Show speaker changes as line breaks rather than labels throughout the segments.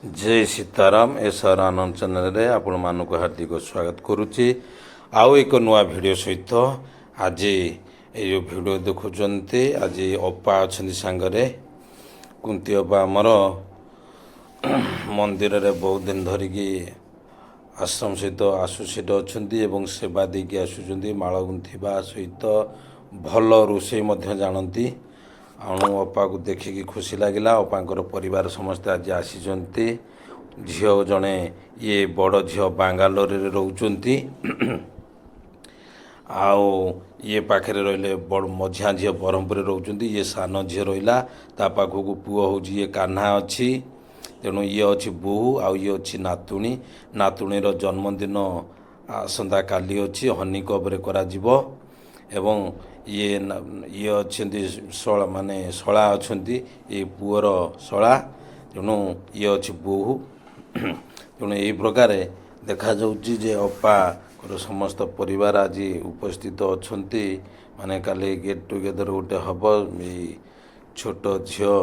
जय सीताराम एसआर आनंद चैनल रे आपण मानक हार्दिक स्वागत करुच्ची आउ एक नुआ वीडियो सहित आज ये वीडियो देखुंटे आज अपा अच्छा सांगरे कुंती अपा आमर मंदिर रे बहुत दिन धरिकी आश्रम सहित आसोसिएट अच्छा सेवा देकी आसुच्च माल गुंथा सहित भल रोषे जानती अणु अपा को देखिकी खुशी लगिला अपांकर परिवार समस्ते आज आसीचंती झील जड़े ये बड़ झील बांगालोर रोचंती आओ ये पाखे रहिले बड़ मझिया झील ब्रह्मपुर रोचंती ये सान झील रहा ता पाखक पुओ हूँ ये कान्हा अच्छी तेणु ये अच्छी बोहू आउ ये अच्छी नातुणी नातुणीर जन्मदिन आसंता काली अच्छी हनी कप करा एवं ये अच्छा शला माने शला अच्छा ये पुअर शला तेणु ये अच्छी बोहू तेणु यही प्रकार देखा जे अपा समस्त परिवार आज उपस्थित अच्छा माने काली गेट टुगेदर गोटे हम ये छोट झील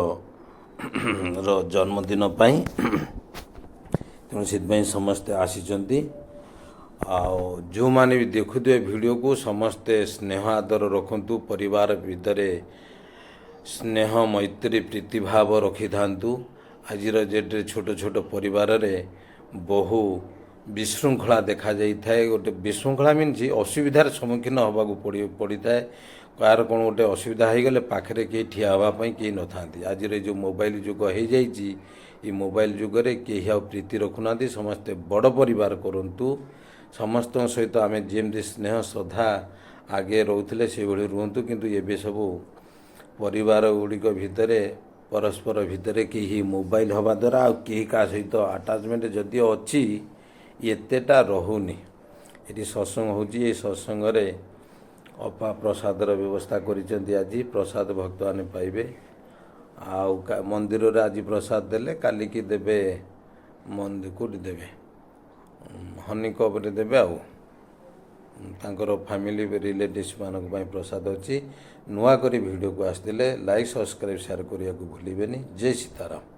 जन्मदिन तेणु से समस्ते आसी जो माने भी देखुए वीडियो को समस्ते स्नेह आदर रखु परिवार भितर स्नेह मैत्री प्रीति भाव रखि था आज जेटे छोट छोट परिवार रे बहु विशृंखला देखा जाए गोटे विशृंखला मीन्स असुविधार सम्मुखीन होगा पड़ी था कार कौन गोटे असुविधा हो गले पाखे कहीं ठिया हाँपाई कहीं न था आज जो मोबाइल जुग हो जाए मोबाइल जुगरे कहीं आ प्रीति रखुना समस्ते बड़ परिवार करूँ समस्त सहित आम जमी स्नेह श्रद्धा आगे रोते से रुहतु किंतु ये सब परिवार गुड़िक भितर परस्पर भितर कहीं मोबाइल हवा द्वारा आ कहीं का सहित आटाचमेंट जदि अच्छी एतेटा रोनी ये सत्संग हो सत्संग अपा प्रसादर व्यवस्था करिसेंती आज प्रसाद भक्त मैंने पाइबे आउ मंदिर रे आज प्रसाद देले काली की देबे मंदिर को देबे हनी कप देवे आउ तांकर फैमिली रिलेटिव्स मानक प्रसाद अच्छी नुआ करी वीडियो को आसते लाइक सब्सक्राइब शेयर करने को भूलें। जय सीताराम।